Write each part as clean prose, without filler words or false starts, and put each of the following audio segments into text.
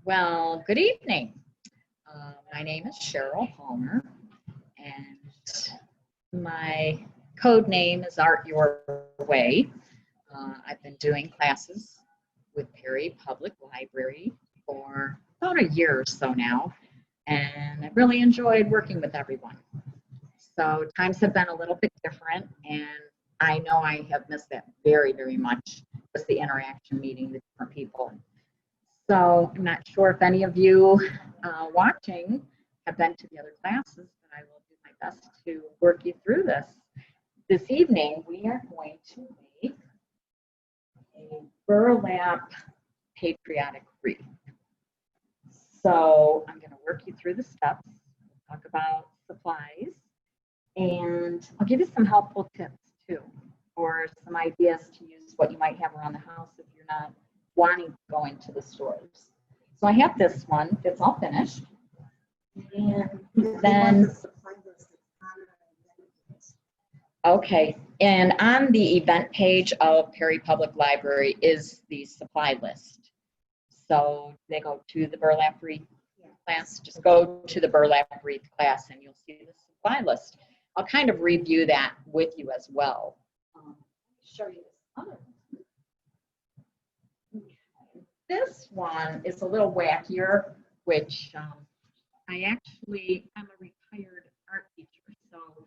Well, good evening. My name is Cheryl Palmer, and my code name is Art Your Way. I've been doing classes with Perry Public Library for about a year or so now, and I've really enjoyed working with everyone. So times have been a little bit different, and I know I have missed that very, very much, with the interaction, meeting the different people. So I'm not sure if any of you watching have been to the other classes, but I will do my best to work you through this. This evening, we are going to make a burlap patriotic wreath. So I'm going to work you through the steps, talk about supplies, and I'll give you some helpful tips too, or some ideas to use what you might have around the house if you're not wanting to go into the stores. So I have this one that's all finished. And then, okay, and on the event page of Perry Public Library is the supply list. So they go to the Burlap Wreath class, just go to the Burlap Wreath class and you'll see the supply list. I'll kind of review that with you as well. Show you this other one. This one is a little wackier, which I'm a retired art teacher, so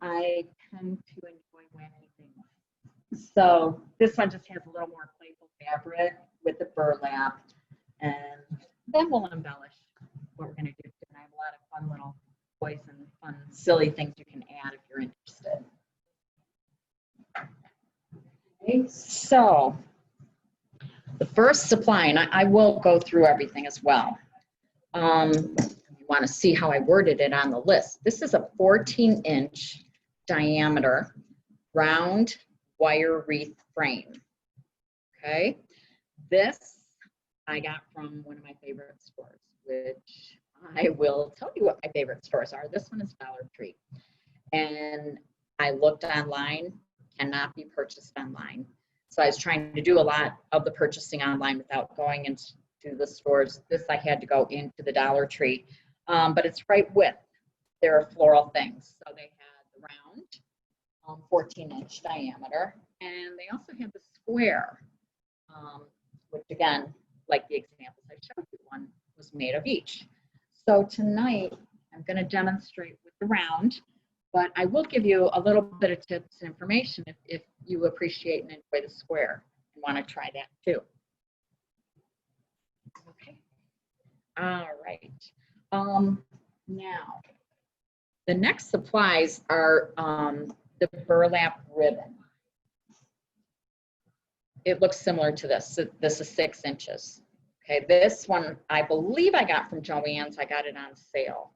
I tend to enjoy wacky things. So this one just has a little more playful fabric with the burlap, and then we'll embellish what we're going to do. And I have a lot of fun little toys and fun, silly things you can add if you're interested. Okay, so the first supply, and I will go through everything as well. You want to see how I worded it on the list. This is a 14-inch diameter round wire wreath frame. Okay, this I got from one of my favorite stores, which I will tell you what my favorite stores are. This one is Dollar Tree, and I looked online, cannot be purchased online. So I was trying to do a lot of the purchasing online without going into the stores. This I had to go into the Dollar Tree, but it's right with their floral things. So they had the round, 14-inch diameter, and they also had the square, which again, like the examples I showed you, one was made of each. So tonight I'm going to demonstrate with the round, but I will give you a little bit of tips and information if you appreciate and enjoy the square and want to try that too. Okay. All right. Now, the next supplies are the burlap ribbon. It looks similar to this. So this is 6 inches. Okay, this one I believe I got from Joann's. I got it on sale.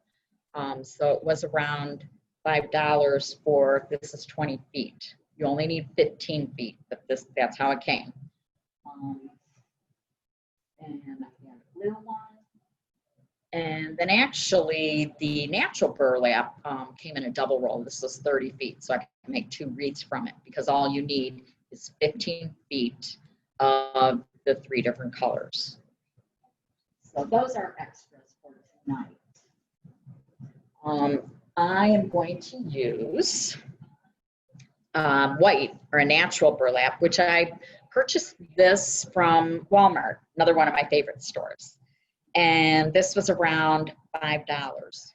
So it was around $5 for, this is 20 feet. You only need 15 feet, but that's how it came. And I got a blue one. And then actually the natural burlap came in a double roll. This was 30 feet, so I can make 2 wreaths from it because all you need is 15 feet of the 3 different colors. So those are extras for tonight. I am going to use white or a natural burlap, which I purchased this from Walmart, another one of my favorite stores. And this was around $5.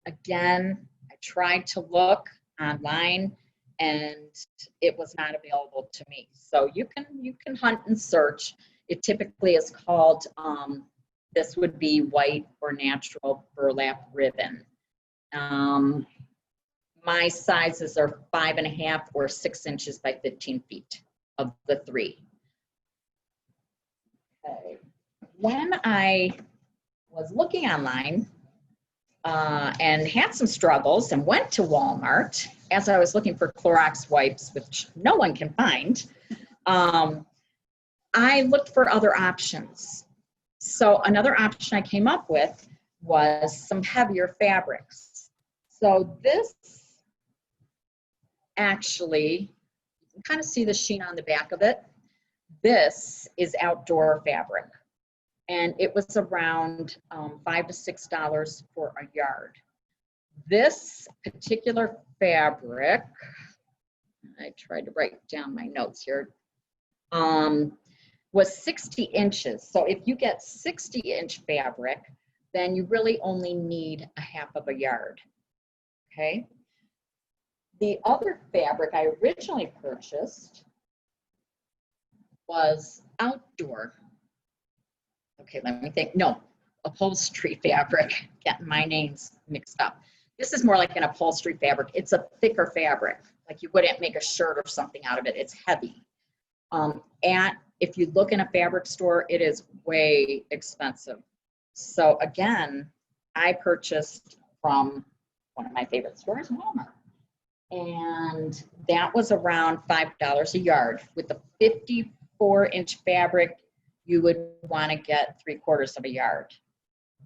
Again, I tried to look online and it was not available to me. So you can hunt and search. It typically is called, this would be white or natural burlap ribbon. My sizes are 5.5 or 6 inches by 15 feet of the 3. Okay. When I was looking online and had some struggles and went to Walmart as I was looking for Clorox wipes, which no one can find, I looked for other options. So another option I came up with was some heavier fabrics. So this actually, you can kind of see the sheen on the back of it. This is outdoor fabric. and it was around $5 to $6 for a yard. This particular fabric, I tried to write down my notes here, was 60 inches. So if you get 60-inch fabric, then you really only need a half of a yard, okay? The other fabric I originally purchased was outdoor. Okay, let me think. No, upholstery fabric. Getting my names mixed up. This is more like an upholstery fabric. It's a thicker fabric. Like you wouldn't make a shirt or something out of it. It's heavy. If you look in a fabric store, it is way expensive. So again, I purchased from one of my favorite stores, Walmart. And that was around $5 a yard. With the 54-inch fabric, you would want to get 3/4 of a yard.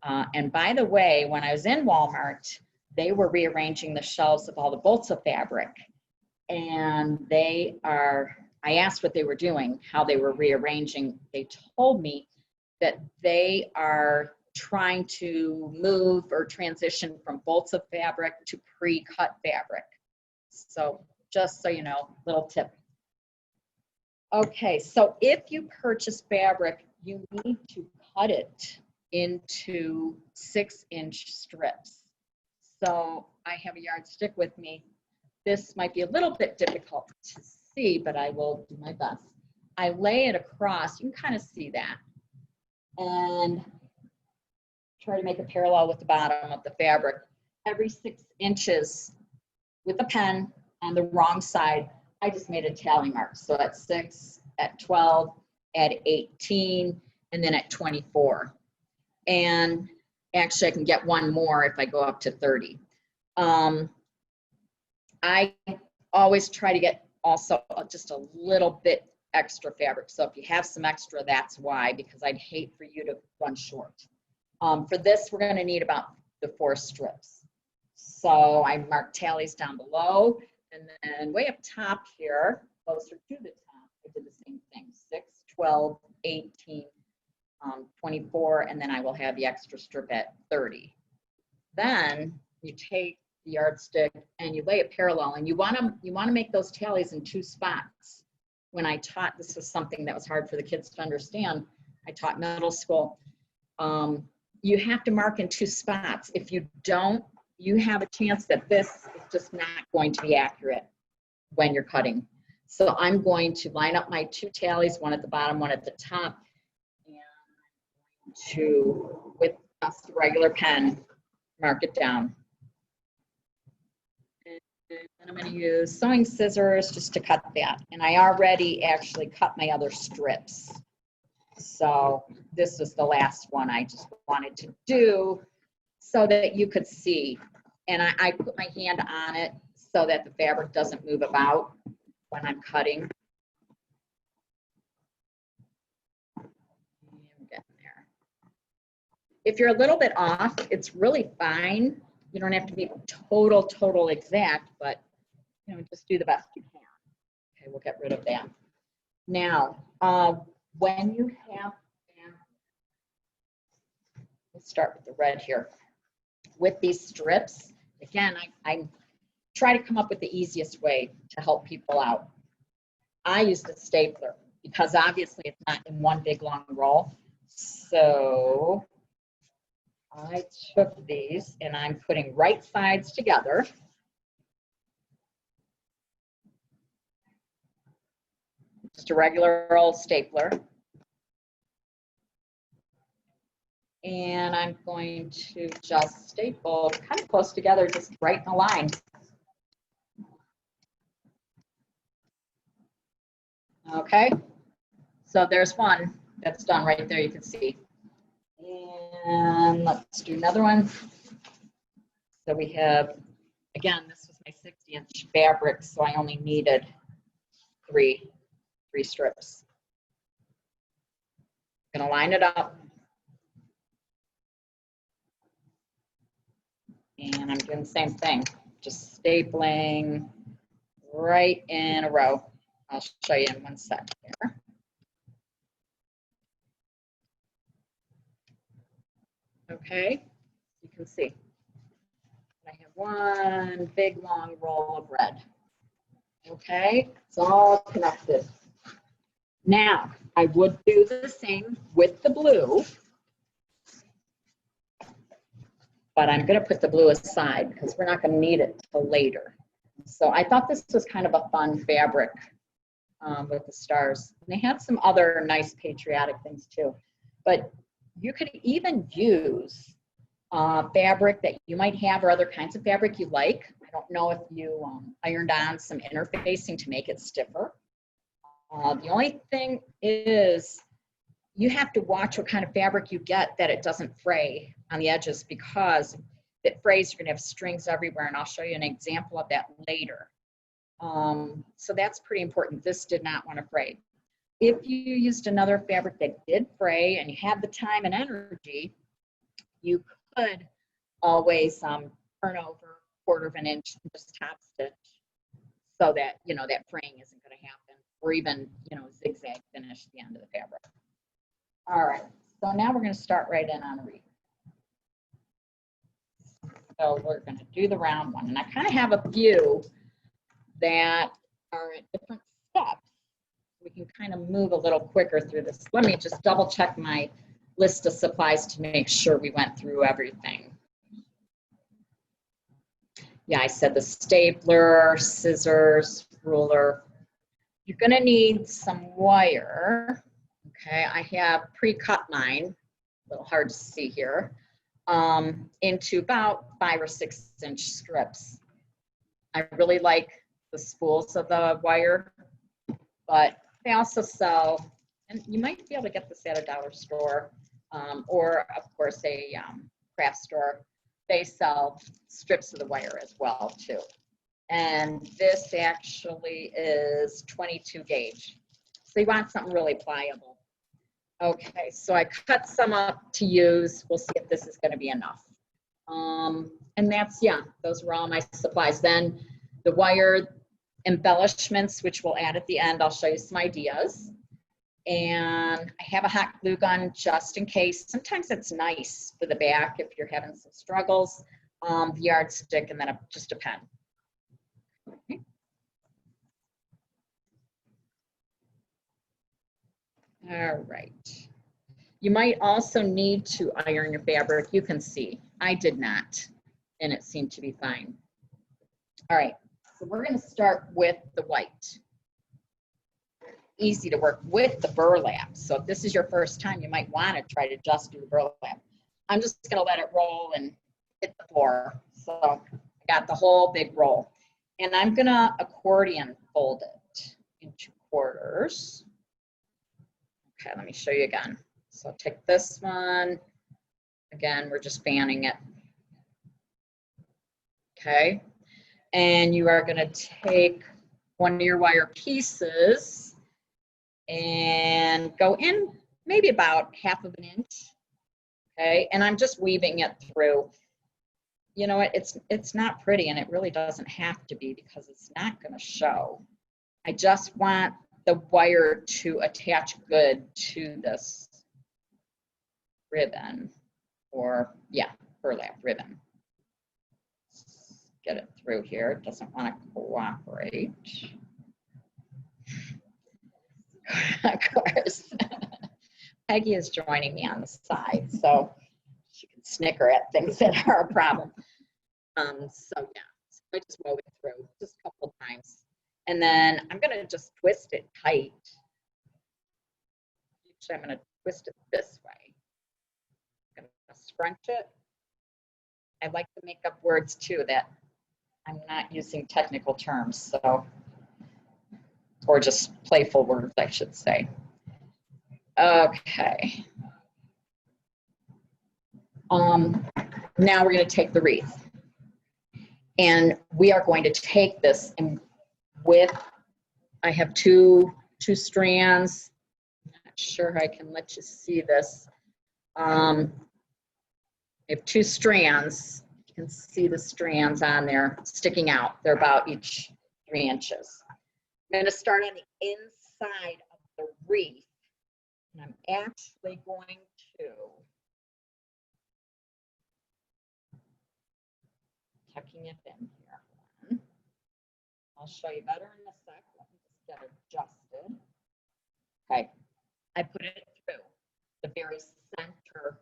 And by the way, when I was in Walmart, they were rearranging the shelves of all the bolts of fabric. And I asked what they were doing, how they were rearranging. They told me that they are trying to move or transition from bolts of fabric to pre-cut fabric. So just so you know, little tip. Okay, so if you purchase fabric, you need to cut it into 6-inch strips. So I have a yardstick with me. This might be a little bit difficult to see, but I will do my best. I lay it across, you can kind of see that, and try to make a parallel with the bottom of the fabric. Every 6 inches with a pen on the wrong side, I just made a tally mark. So at 6, at 12, at 18, and then at 24. And actually I can get one more if I go up to 30. I always try to get also just a little bit extra fabric. So if you have some extra, that's why, because I'd hate for you to run short. For this, we're going to need about the 4 strips. So I marked tallies down below, and then way up top here, closer to the top, I did the same thing, 6, 12, 18, 24, and then I will have the extra strip at 30. Then you take the yardstick and you lay it parallel, and you want to make those tallies in 2 spots. When I taught, this was something that was hard for the kids to understand. I taught middle school. You have to mark in 2 spots. If you don't, you have a chance that this is just not going to be accurate when you're cutting. So I'm going to line up my 2 tallies, one at the bottom, one at the top, and to, with just a regular pen, mark it down. And I'm going to use sewing scissors just to cut that. And I already actually cut my other strips. So this was the last one I just wanted to do so that you could see. And I put my hand on it so that the fabric doesn't move about when I'm cutting. I'm getting there. If you're a little bit off, it's really fine. You don't have to be total exact, but you know, just do the best you can. Okay, we'll get rid of that. Now, when you have, let's start with the red here. With these strips, again, I try to come up with the easiest way to help people out. I used a stapler because obviously it's not in one big long roll. So I took these and I'm putting right sides together. Just a regular old stapler. And I'm going to just staple kind of close together, just right in a line. Okay, so there's one that's done right there, you can see. And let's do another one. So we have, again, this was my 60-inch fabric, so I only needed three strips. I'm gonna line it up. And I'm doing the same thing, just stapling right in a row. I'll show you in one sec here. Okay, you can see. I have one big long roll of red. Okay, it's all connected. Now, I would do the same with the blue, but I'm going to put the blue aside because we're not going to need it till later. So I thought this was kind of a fun fabric with the stars. And they had some other nice patriotic things too. But you could even use fabric that you might have or other kinds of fabric you like. I don't know if you ironed on some interfacing to make it stiffer. The only thing is you have to watch what kind of fabric you get that it doesn't fray on the edges, because if it frays, you're going to have strings everywhere, and I'll show you an example of that later. So that's pretty important. This did not want to fray. If you used another fabric that did fray and you had the time and energy, you could always turn over 1/4 of an inch and just top stitch so that, you know, that fraying isn't going to happen, or even, you know, zigzag finish at the end of the fabric. All right, so now we're going to start right in on a wreath. So we're going to do the round one, and I kind of have a few that are at different steps. We can kind of move a little quicker through this. Let me just double check my list of supplies to make sure we went through everything. Yeah, I said the stapler, scissors, ruler. You're going to need some wire. Okay, I have pre-cut mine, a little hard to see here, into about 5 or 6 inch strips. I really like the spools of the wire, but they also sell, and you might be able to get this at a dollar store, or of course a craft store. They sell strips of the wire as well too. And this actually is 22 gauge. So you want something really pliable. Okay, so I cut some up to use. We'll see if this is going to be enough. And that's, yeah, those were all my supplies. Then the wire embellishments, which we'll add at the end. I'll show you some ideas. And I have a hot glue gun just in case. Sometimes it's nice for the back if you're having some struggles. The yardstick, and then just a pen. Okay. All right. You might also need to iron your fabric. You can see I did not, and it seemed to be fine. All right, so we're going to start with the white. Easy to work with the burlap. So if this is your first time, you might want to try to just do the burlap. I'm just going to let it roll and hit the floor. So I got the whole big roll. And I'm going to accordion fold it into quarters. Okay, let me show you again. So take this one. Again, we're just fanning it. Okay. And you are going to take one of your wire pieces and go in maybe about 1/2 of an inch. Okay. And I'm just weaving it through. You know what? It's not pretty, and it really doesn't have to be because it's not going to show. I just want the wire to attach good to this ribbon, or yeah, burlap ribbon. Get it through here. It doesn't want to cooperate. Of course. Peggy is joining me on the side, so she can snicker at things that are a problem. So yeah, so I just wove it through just a couple of times. And then I'm going to just twist it tight. Actually, I'm going to twist it this way. I'm going to scrunch it. I like to make up words too that I'm not using technical terms, so, or just playful words, I should say. Okay. Now we're going to take the wreath. And we are going to take this and with, I have two strands. I'm not sure I can let you see this. I have 2 strands. You can see the strands on there sticking out. They're about each 3 inches. I'm going to start on the inside of the wreath. And I'm actually going to tucking it in here. I'll show you better in a sec. Let me just get adjusted. Okay, I put it through the very center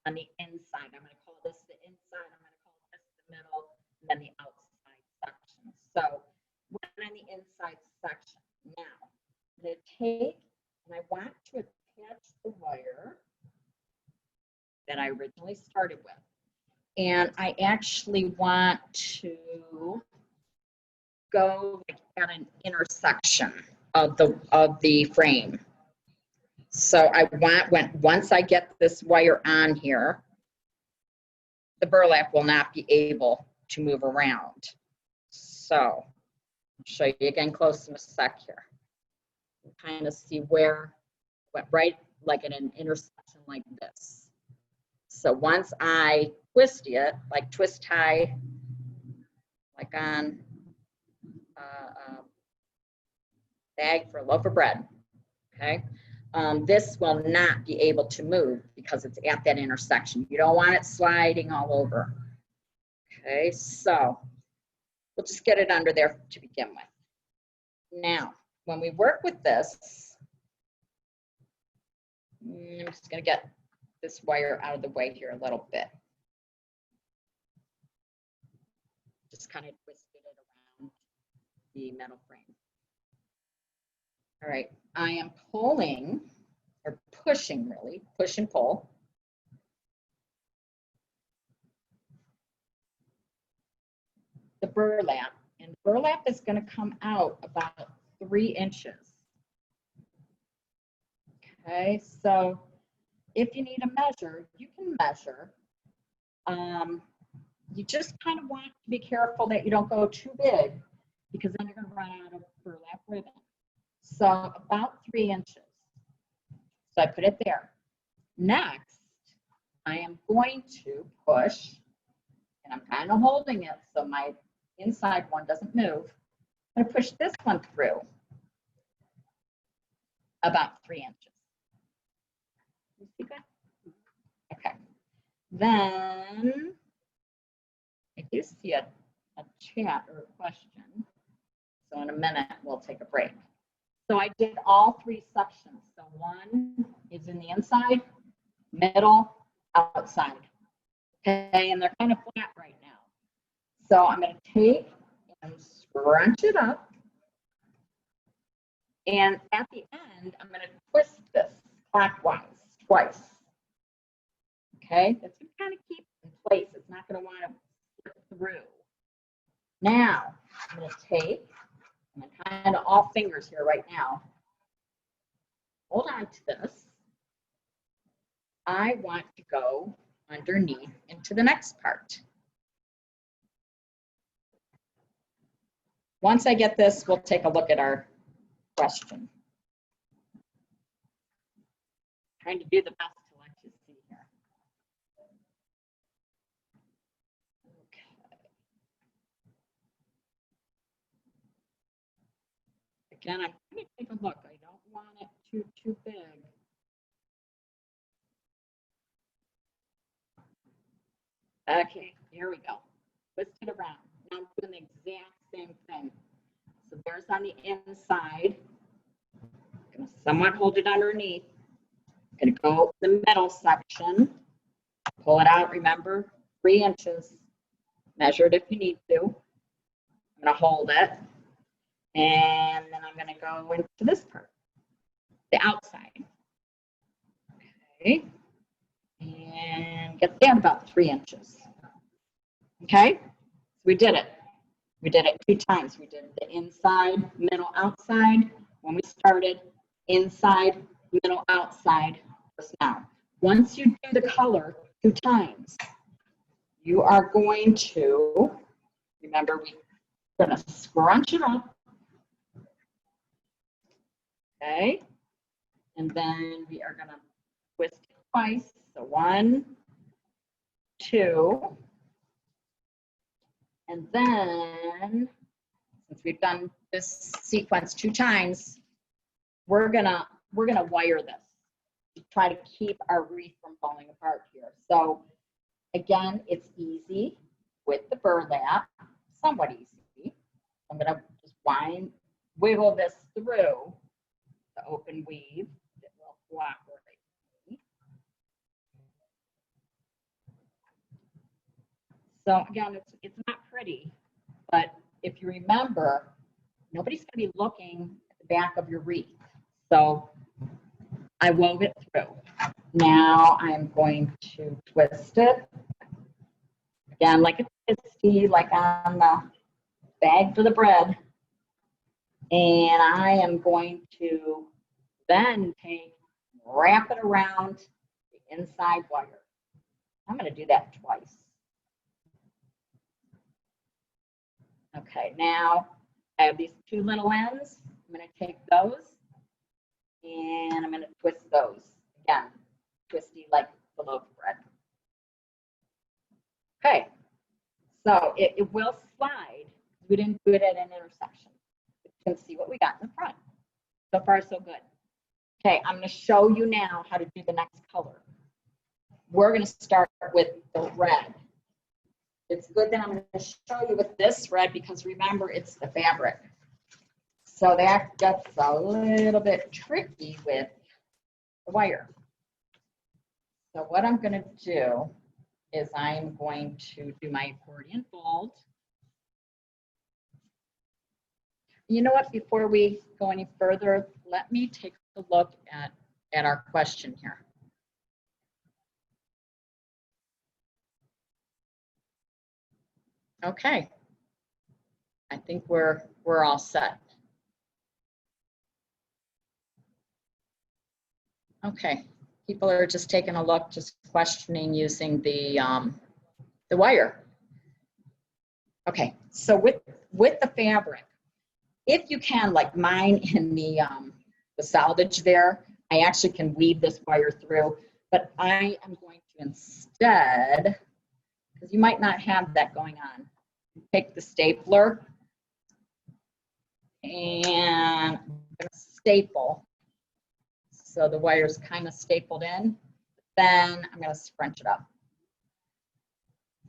on the inside. I'm going to call this the inside. I'm going to call this the middle, and then the outside section. So we're on the inside section. Now, I'm going to take, and I want to attach the wire that I originally started with. And I actually want to go like at an intersection of the frame. So I want, once I get this wire on here, the burlap will not be able to move around. So I'll show you again close in a sec here. Kind of see where, right, like at an intersection like this. So once I twist it, like twist tie, like on bag for a loaf of bread, okay? This will not be able to move because it's at that intersection. You don't want it sliding all over. Okay, so we'll just get it under there to begin with. Now, when we work with this, I'm just going to get this wire out of the way here a little bit. Just kind of twisted it around the metal frame. All right, I am pulling, or pushing really, push and pull. The burlap, and burlap is going to come out about 3 inches. Okay, so if you need a measure, you can measure. You just kind of want to be careful that you don't go too big because then you're going to run out of burlap ribbon. So about 3 inches. So I put it there. Next, I am going to push, and I'm kind of holding it so my inside one doesn't move. I'm going to push this one through about 3 inches. You see that? Okay. Then I do see a chat or a question. So in a minute, we'll take a break. So I did all 3 sections. So one is in the inside, middle, outside. Okay, and they're kind of flat right now. So I'm going to take and scrunch it up. And at the end, I'm going to twist this clockwise twice. Okay, that's going to kind of keep it in place. It's not going to want to slip through. Now, I'm going to take, I'm kind of all fingers here right now. Hold on to this. I want to go underneath into the next part. Once I get this, we'll take a look at our question. Trying to do the best to let you see here. Okay. Again, I'm going to take a look. I don't want it too big. Okay, here we go. Twist it around. Now I'm doing the exact same thing. So there's on the inside. I'm going to somewhat hold it underneath. I'm going to go the middle section. Pull it out, remember, 3 inches. Measure it if you need to. I'm going to hold it. And then I'm going to go into this part, the outside. Okay. And get that about 3 inches. Okay, so we did it. We did it 2 times. We did the inside, middle, outside. When we started, inside, middle, outside. Just now. Once you do the color 2 times, you are going to, remember, we're going to scrunch it up. Okay, and then we are going to twist it twice. So 1, 2, and then since we've done this sequence 2 times, we're gonna wire this to try to keep our wreath from falling apart here. So again, it's easy. with the burlap, somewhat easy. I'm going to just wiggle this through the open weave. It will cooperate. So again, it's not pretty, but if you remember, nobody's going to be looking at the back of your wreath. So I wove it through. Now I'm going to twist it. Again, like a twisty, like on the bag for the bread. And I am going to then wrap it around the inside wire. I'm going to do that twice. Okay, now I have these two little ends. I'm going to take those and I'm going to twist those. Again, twisty like the loaf of bread. Okay, so it will slide. We didn't do it at an intersection. You can see what we got in the front. So far, so good. Okay, I'm going to show you now how to do the next color. We're going to start with the red. It's good that I'm going to show you with this red because remember, it's the fabric. So that gets a little bit tricky with the wire. So what I'm going to do is I'm going to do my accordion fold. You know what, before we go any further, let me take a look at our question here. Okay, I think we're all set. Okay, people are just taking a look, just questioning using the wire. Okay, so with the fabric, if you can, like mine in the salvage there, I actually can weave this wire through, but I am going to instead, because you might not have that going on, take the stapler and I'm going to staple. So the wire's kind of stapled in. Then I'm going to scrunch it up.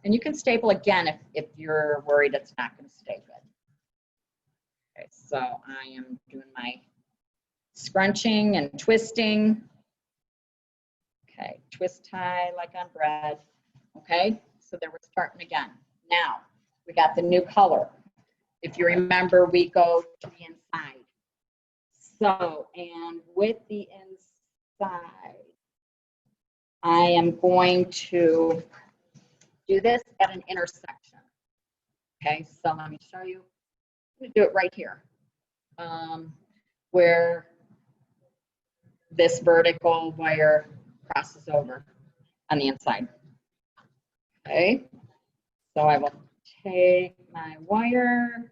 And you can staple again if you're worried it's not going to stay good. Okay, so I am doing my scrunching and twisting. Okay, twist tie like on bread. Okay, so there we're starting again. Now, we got the new color. If you remember, we go to the inside. So, and with the inside, I am going to do this at an intersection. Okay, so let me show you. I'm going to do it right here, where this vertical wire crosses over on the inside. Okay, so I will take my wire,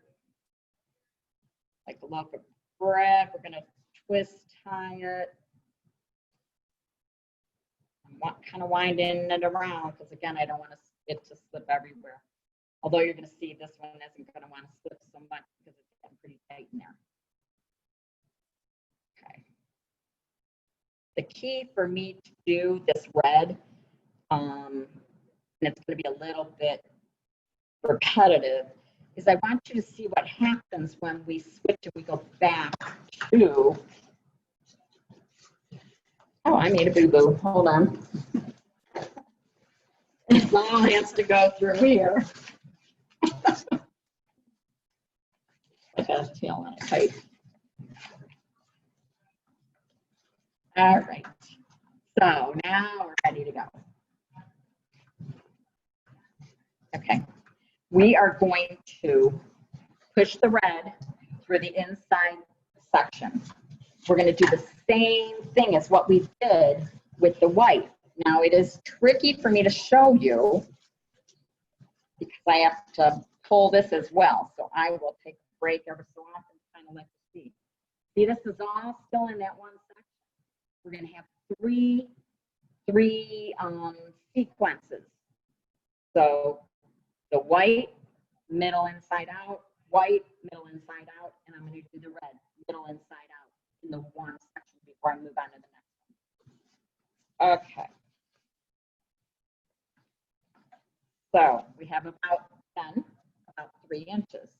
like a loaf of bread. We're going to twist tie it. I'm kind of winding it around because, again, I don't want it to slip everywhere. Although you're going to see this one isn't going to want to slip so much because it's getting pretty tight in there. Okay. The key for me to do this red, and it's going to be a little bit repetitive, is I want you to see what happens when we switch and we go back to, oh, I made a boo-boo, hold on. It all has to go through here. Put that tail on it tight. All right, so now we're ready to go. Okay, we are going to push the red through the inside section. We're going to do the same thing as what we did with the white. Now it is tricky for me to show you because I have to pull this as well. So I will take a break every so often to kind of let you see. See, this is all still in that one section. We're going to have three sequences. So the white, middle, inside out, white, middle, inside out, and I'm going to do the red, middle, inside out in the one section before I move on to the next one. Okay. So we have about again, about 3 inches.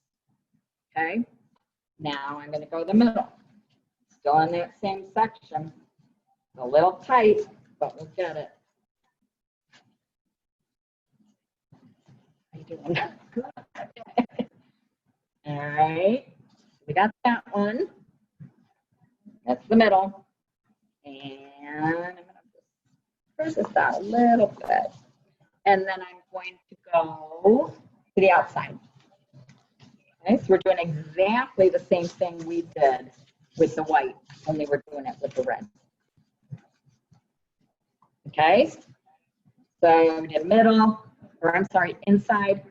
Okay, now I'm going to go the middle. Still in that same section. A little tight, but we'll get it. How you doing? All right, we got that one. That's the middle. And I'm going to push this out a little bit. And then I'm going to go to the outside. Okay, so we're doing exactly the same thing we did with the white, only we're doing it with the red. Okay, so we did middle, or I'm sorry, inside,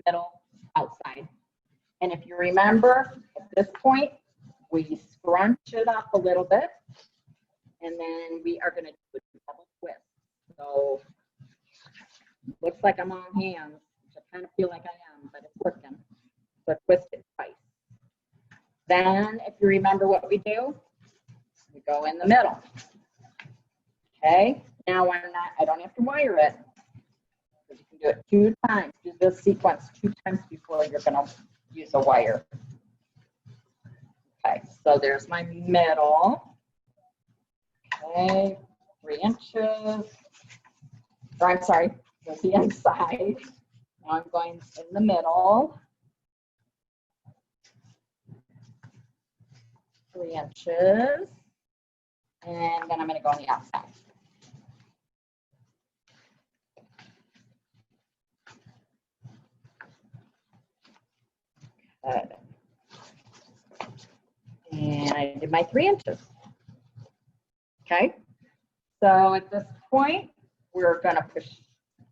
middle, outside. And if you remember, at this point, we scrunch it up a little bit, and then we are going to do a double twist. So, looks like I'm on hands, which I kind of feel like I am, but it's working. So twist it twice. Then, if you remember what we do, we go in the middle. Okay, now I don't have to wire it. You can do it 2 times. Do this sequence 2 times before you're going to use a wire. Okay, so there's my middle. Okay, 3 inches. Or I'm sorry, there's the inside. Now I'm going in the middle. 3 inches. And then I'm going to go on the outside. Good. And I did my 3 inches. Okay. So at this point, we're going to push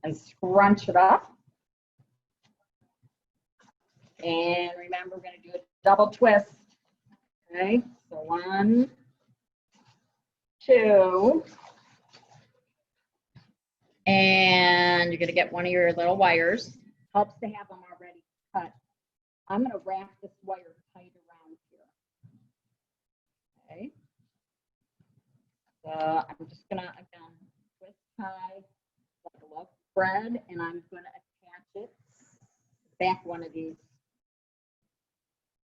and scrunch it up. And remember, we're going to do a double twist. Okay. So 1, 2. And you're going to get one of your little wires. Helps to have them already cut. I'm going to wrap this wire tight around here. Okay. So I'm just going to, again, twist tie like a loaf of bread, and I'm going to attach it back one of these.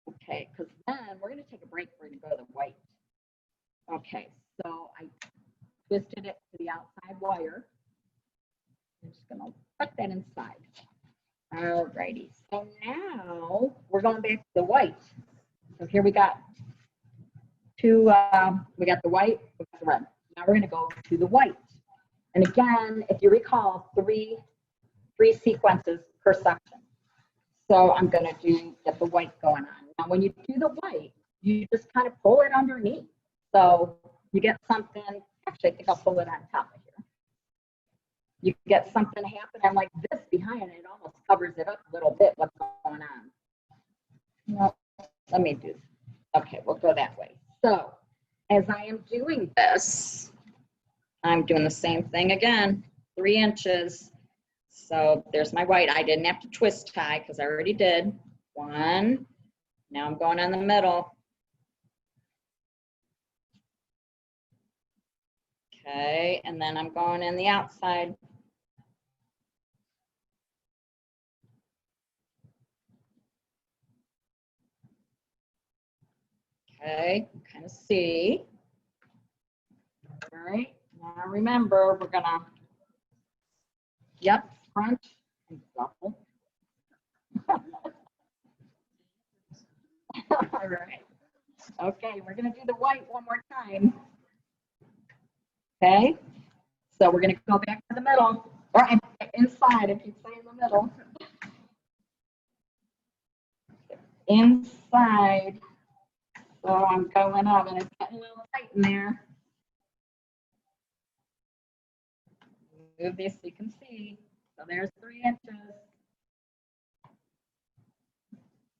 Okay, because then we're going to take a break. We're going to go to the white. Okay, so I twisted it to the outside wire. I'm just going to put that inside. All righty. So now we're going back to the white. So here we got we got the white, we got the red. Now we're going to go to the white. And again, if you recall, three sequences per section. So I'm going to get the white going on. Now when you do the white, you just kind of pull it underneath. So you get something, actually I think I'll pull it on top of here. You get something happening like this behind it, it almost covers it up a little bit, what's going on. No, let me do, okay, we'll go that way. So as I am doing this, I'm doing the same thing again, 3 inches. So there's my white. I didn't have to twist tie because I already did. 1, now I'm going in the middle. Okay, and then I'm going in the outside. Okay, kind of see. All right, now remember, we're gonna, yep, crunch and double. All right. Okay, we're gonna do the white one more time. Okay, so we're gonna go back to the middle, or inside if you say in the middle. Inside. So I'm going up and it's getting a little tight in there. Move this so you can see. So there's 3 inches.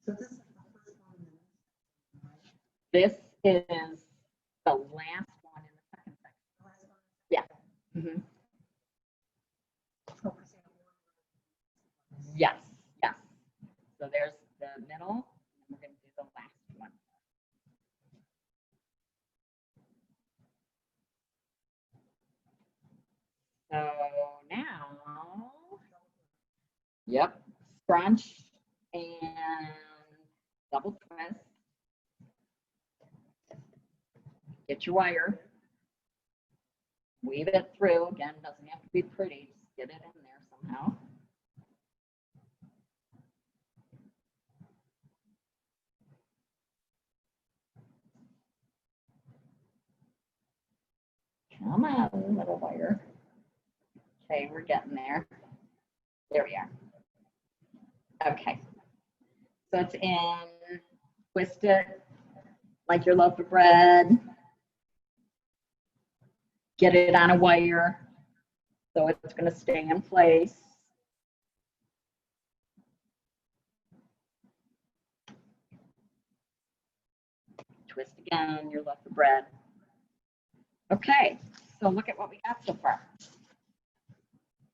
So this is the first one. This is the last one in the second section. The last one. Yeah. Mm-hmm. So we're saying Yes, yes. So there's the middle, and we're going to do the last one. So now, yep, scrunch and double twist. Get your wire. Weave it through. Again, doesn't have to be pretty. Just get it in there somehow. Come on, little wire. Okay, we're getting there. There we are. Okay. So it's in, twist it like your loaf of bread. Get it on a wire so it's going to stay in place. Twist again, your loaf of bread. Okay, so look at what we got so far.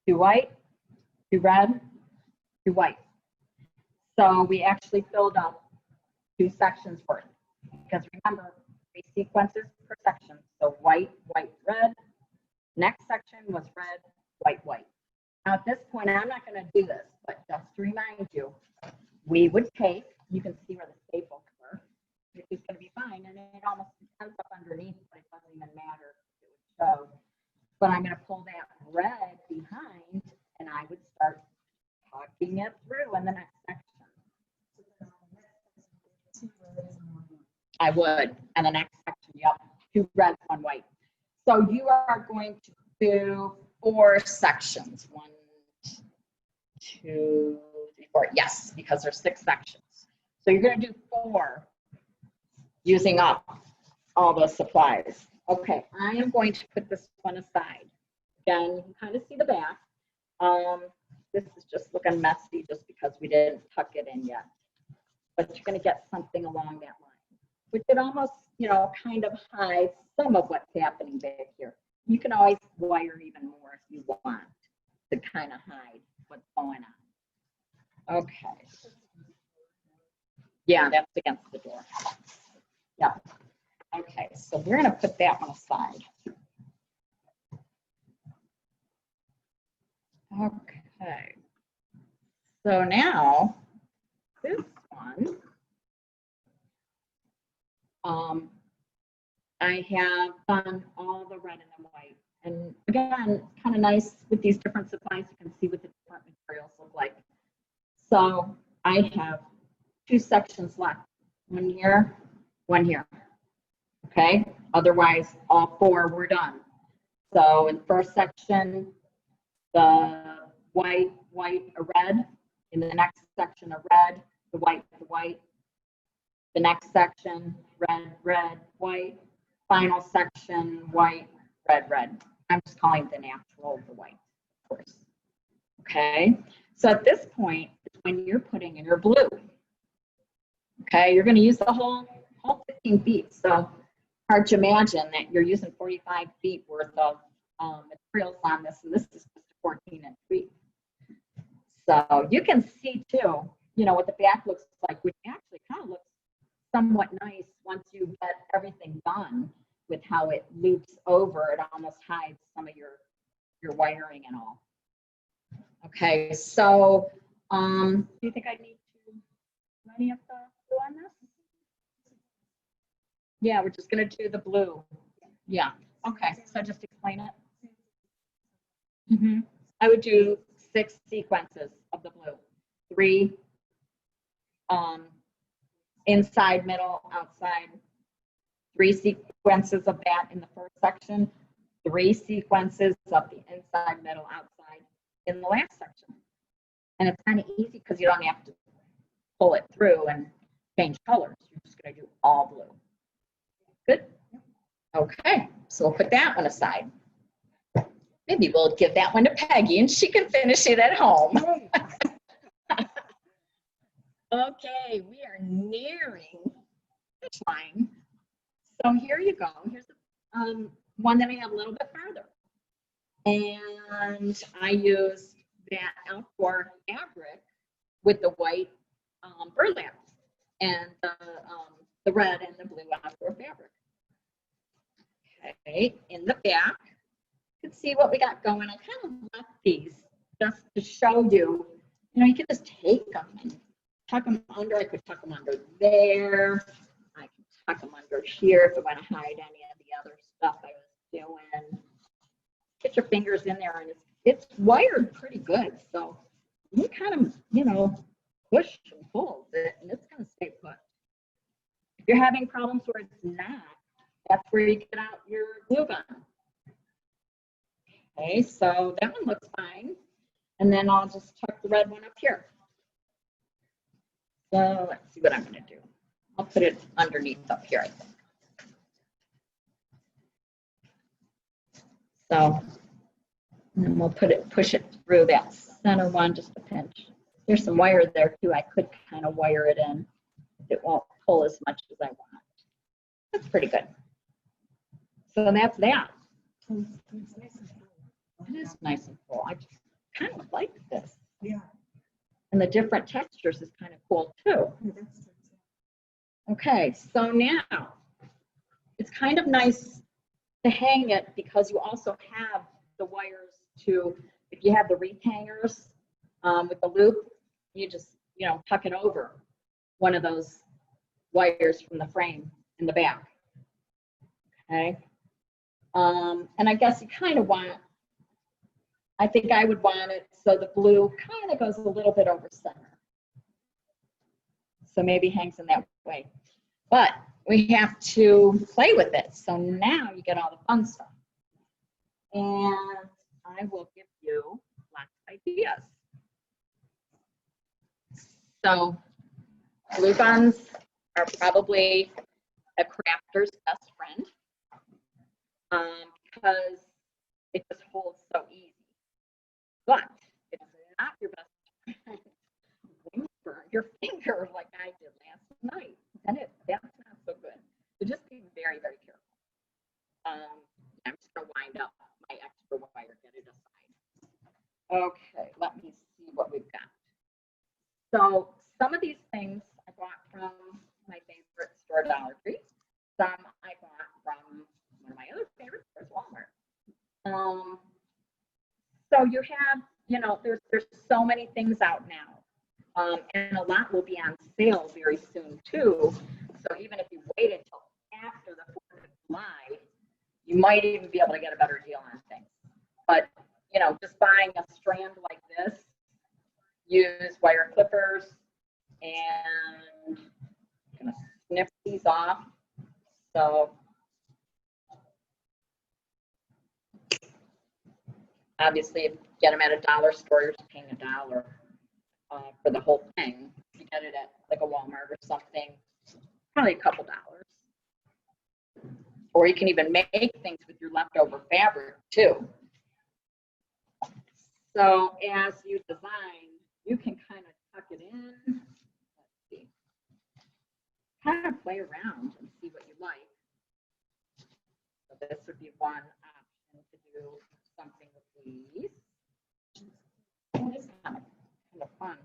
2 white, 2 red, 2 white. So we actually filled up 2 sections worth, because remember, 3 sequences per section. So white, white, red. Next section was red, white, white. Now at this point, I'm not going to do this, but just to remind you, we would take, you can see where the staples were, which is going to be fine, and it almost ends up underneath, but it doesn't even matter if it would show. But I'm going to pull that red behind, and I would start tucking it through in the next section. I would, and the next section, yep, 2 reds, 1 white. So you are going to do 4 sections. 1, 2, 3, 4. Yes, because there's 6 sections. So you're going to do 4 using up all those supplies. Okay, I am going to put this one aside. Again, you can kind of see the back. This is just looking messy just because we didn't tuck it in yet. But you're going to get something along that line, which it almost, you know, kind of hides some of what's happening back here. You can always wire even more if you want to kind of hide what's going on. Okay. Yeah, that's against the door. Yeah. Okay, so we're going to put that one aside. Okay. So now, this one, I have done all the red and the white. And again, kind of nice with these different supplies, you can see what the different materials look like. So I have 2 sections left, 1 here, 1 here. Okay, otherwise all 4 were done. So in the first section, the white, white, a red. In the next section, a red, the white, the white. The next section, red, red, white. Final section, white, red, red. I'm just calling the natural the white, of course. Okay, so at this point, it's when you're putting in your blue. Okay, you're going to use the whole 15 feet. So hard to imagine that you're using 45 feet worth of materials on this, and this is just a 14-inch weave. So you can see too, you know, what the back looks like, which actually kind of looks somewhat nice once you get everything done with how it loops over. It almost hides some of your wiring and all. Okay, so do you think I need to do any of the blue on this? Yeah, we're just going to do the blue. Yeah. Okay, so just explain it. I would do 6 sequences of the blue. 3 inside, middle, outside. 3 sequences of that in the first section. 3 sequences of the inside, middle, outside in the last section. And it's kind of easy because you don't have to pull it through and change colors. You're just going to do all blue. Good. Okay, so we'll put that one aside. Maybe we'll give that one to Peggy and she can finish it at home. Okay, we are nearing the finish line. So here you go. Here's the one that I have a little bit farther. And I used that outdoor fabric with the white burlap and the red and the blue outdoor fabric. Okay, in the back, you can see what we got going. I kind of left these just to show you, you know, you can just take them and tuck them under. I could tuck them under there. I can tuck them under here if I want to hide any of the other stuff I was doing. Get your fingers in there, and it's wired pretty good. So you kind of, you know, push and pull it, and it's going to stay put. If you're having problems where it's not, that's where you get out your glue gun. Okay, so that one looks fine. And then I'll just tuck the red one up here. So let's see what I'm going to do. I'll put it underneath up here, I think. So and then we'll push it through that center one just a pinch. There's some wire there too. I could kind of wire it in. It won't pull as much as I want. That's pretty good. So that's that. It is nice and full. I just kind of like this. Yeah. And the different textures is kind of cool too. Okay, so now it's kind of nice to hang it because you also have the wires to, if you have the wreath hangers with the loop, you just, you know, tuck it over one of those wires from the frame in the back. Okay. And I guess you kind of want, I think I would want it so the blue kind of goes a little bit over center. So maybe hangs in that way. But we have to play with it. So now you get all the fun stuff. And I will give you lots of ideas. So glue guns are probably a crafter's best friend because it just holds so easy. But it's not your best friend when you burn your finger like I did last night. And that's not so good. So just be very, very careful. I'm just going to wind up my extra wire, get it aside. Okay, let me see what we've got. So some of these things I bought from my favorite store, Dollar Tree. Some I bought from one of my other favorite stores, Walmart. So you have, you know, there's so many things out now. And a lot will be on sale very soon too. So even if you wait until after the 4th of July, you might even be able to get a better deal on things. But, you know, just buying a strand like this, use wire clippers, and I'm going to snip these off. So obviously, if you get them at a dollar store, you're just paying $1 for the whole thing. If you get it at like a Walmart or something, probably a couple dollars. Or you can even make things with your leftover fabric too. So as you design, you can kind of tuck it in. Let's see. Kind of play around and see what you like. So this would be one option to do something with these. And it's kind of fun.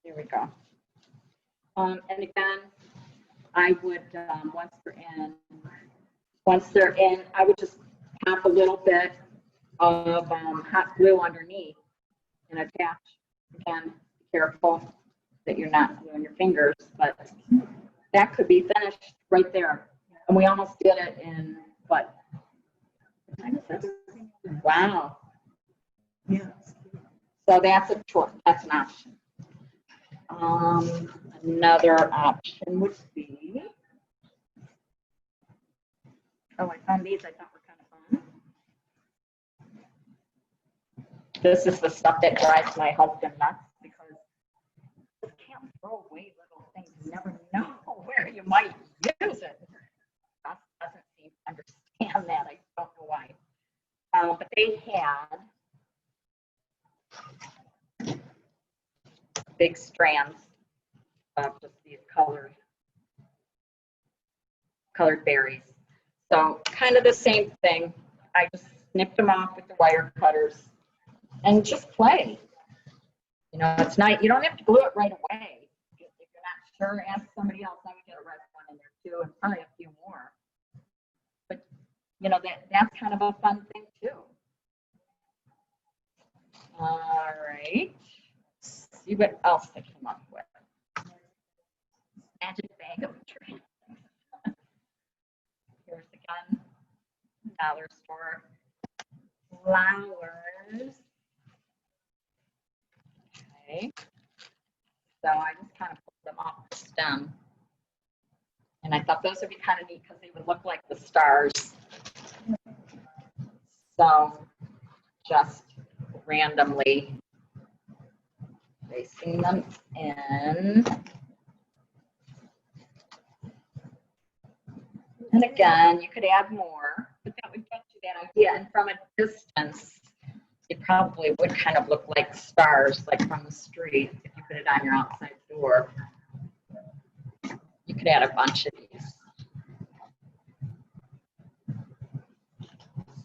There we go. And again, I would, once they're in, I would just pop a little bit of hot glue underneath and attach. Again, be careful that you're not gluing your fingers, but that could be finished right there. And we almost did it in, what? Wow. Yeah. So that's a choice. That's an option. Another option would be, oh, I found these I thought were kind of fun. This is the stuff that drives my husband nuts because you can't throw away little things. You never know where you might use it. Gus doesn't seem to understand that. I don't know why. But they had big strands of just these colored berries. So kind of the same thing. I just snipped them off with the wire cutters and just play. You know, it's not, you don't have to glue it right away. If you're not sure, ask somebody else. I would get a red one in there too, and probably a few more. But you know, that's kind of a fun thing too. All right. See what else I came up with. Magic bag of treats. Here's again, dollar store flowers. Okay. So I just kind of pulled them off the stem. And I thought those would be kind of neat because they would look like the stars. So just randomly placing them in. And again, you could add more, but that would get you that idea. And from a distance, it probably would kind of look like stars, like from the street, if you put it on your outside door. You could add a bunch of these.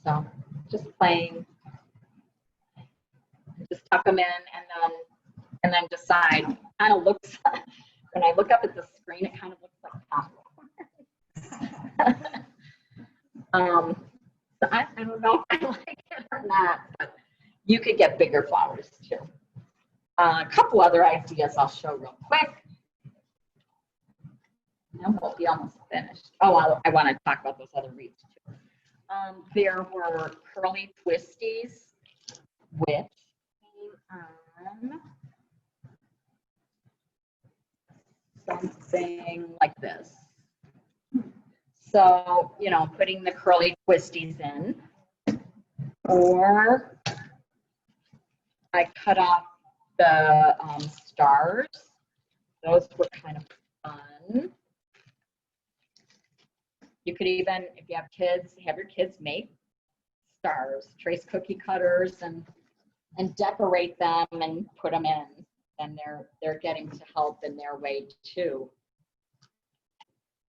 So just playing, just tuck them in, and then decide. Kind of looks, when I look up at the screen, it kind of looks like popcorn. So I don't know if I like it or not, but you could get bigger flowers too. A couple other ideas I'll show real quick. And we'll be almost finished. Oh, I want to talk about those other wreaths too. There were curly twisties, which came on something like this. So, you know, putting the curly twisties in, or I cut off the stars. Those were kind of fun. You could even, if you have kids, have your kids make stars, trace cookie cutters, and decorate them and put them in. And they're getting to help in their way too,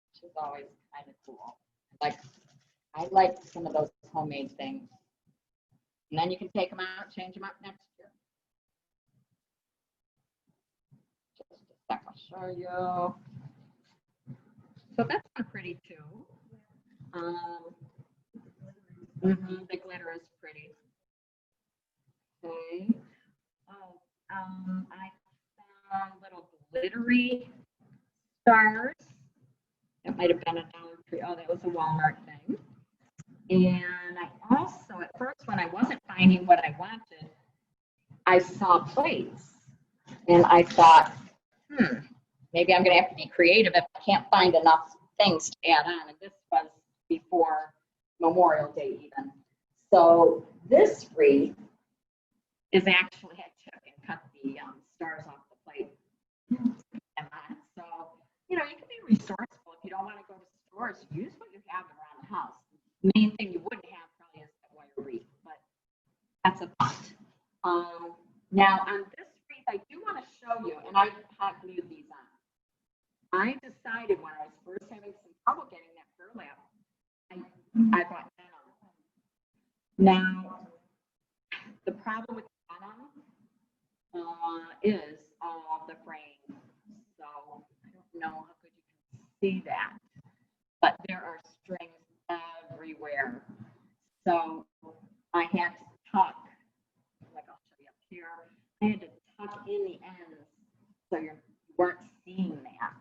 which is always kind of cool. I like some of those homemade things. And then you can take them out, change them up next year. Just a sec, I'll show you. So that's pretty too. The glitter is pretty. Okay. Oh, I found little glittery stars. It might have been a Dollar Tree. Oh, that was a Walmart thing. And I also, at first, when I wasn't finding what I wanted, I saw plates. And I thought, maybe I'm going to have to be creative if I can't find enough things to add on. And this was before Memorial Day even. So this wreath is actually, I took and cut the stars off the plate. So, you know, you can be resourceful. If you don't want to go to stores, use what you have around the house. The main thing you wouldn't have probably is that wire wreath, but that's a thought. Now on this wreath, I do want to show you, and I hot glued these on. I decided when I was first having some trouble getting that burlap, I bought denim. Now, the problem with denim is all the frame. So I don't know how good you can see that, but there are strings everywhere. So I had to tuck, like I'll show you up here, I had to tuck in the ends so you weren't seeing that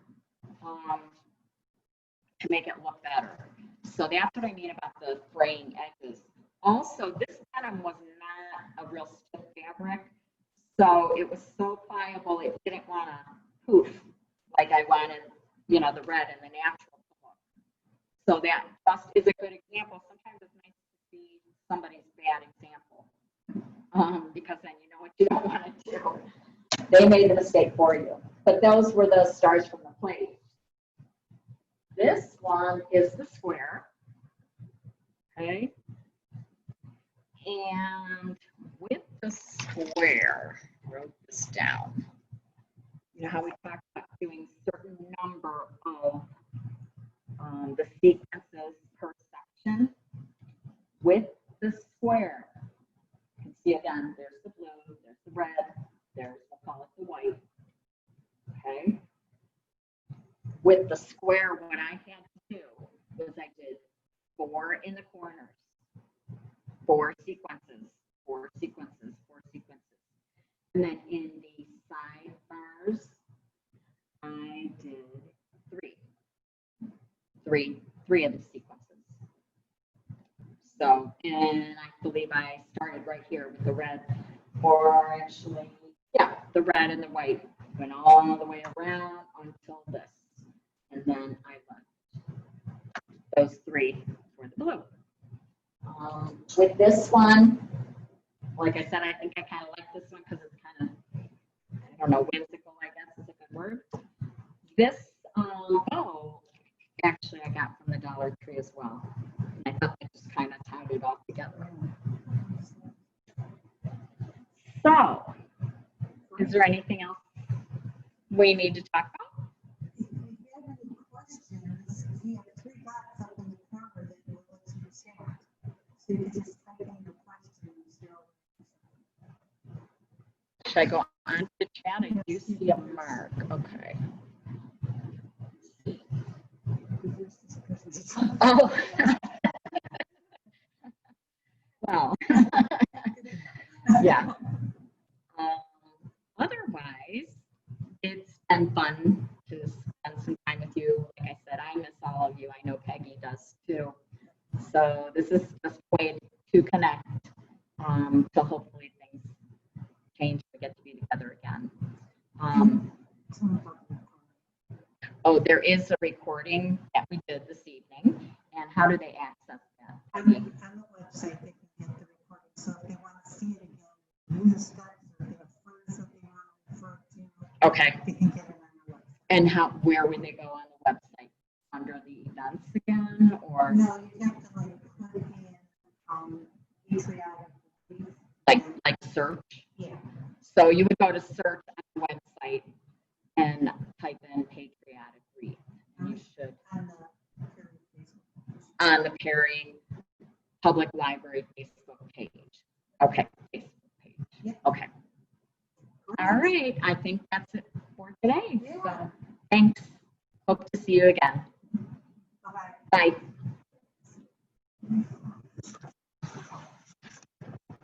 to make it look better. So that's what I mean about the fraying edges. Also, this denim was not a real stiff fabric, so it was so pliable it didn't want to poof like I wanted, you know, the red and the natural look. So that just is a good example. Sometimes it's nice to see somebody's bad example because then you know what you don't want to do. They made the mistake for you. But those were the stars from the plate. This one is the square. Okay. And with the square, I wrote this down. You know how we talked about doing certain number of the sequences per section? With the square, you can see again, there's the blue, there's the red, there's, we'll call it the white. Okay. With the square, what I had to do was I did 4 in the corners, 4 sequences, 4 sequences, 4 sequences. believe I started right here with the red, or actually, yeah, the red and the white. Went all the way around until this. And then I left those three for the blue. With this one, like I said, I think I kind of like this one because it's kind of, I don't know, whimsical, I guess is a good word. This bow, actually, I got from the Dollar Tree as well. And I thought they just kind of tied it all together. So, is there anything else we need to talk about? If you have any questions, we have 3 dots up in the corner that will let you chat. So you can just type in your questions. Should I go on to chat? I do see a mark. Okay. Oh. Well, yeah. Otherwise, it's been fun to spend some time with you. Like I said, I miss all of you. I know Peggy does too. So this is just a way to connect, to hopefully things change. We get to be together again. Oh, there is a recording that we did this evening. And how do they access that? On the website, they can get the recording. So if they want to see it again, use the steps, or they have friends that they want to refer to, Okay. they can get it on the website. And where would they go on the website? Under the events again, or No, you have to like put in Patriotic. like search? Yeah. So you would go to search on the website and type in Patriotic Wreath. You should on the Perry Public Library Facebook page. Okay, Facebook page. Yep. Okay. All right. I think that's it for today. Yeah. So thanks. Hope to see you again. Bye-bye. Bye.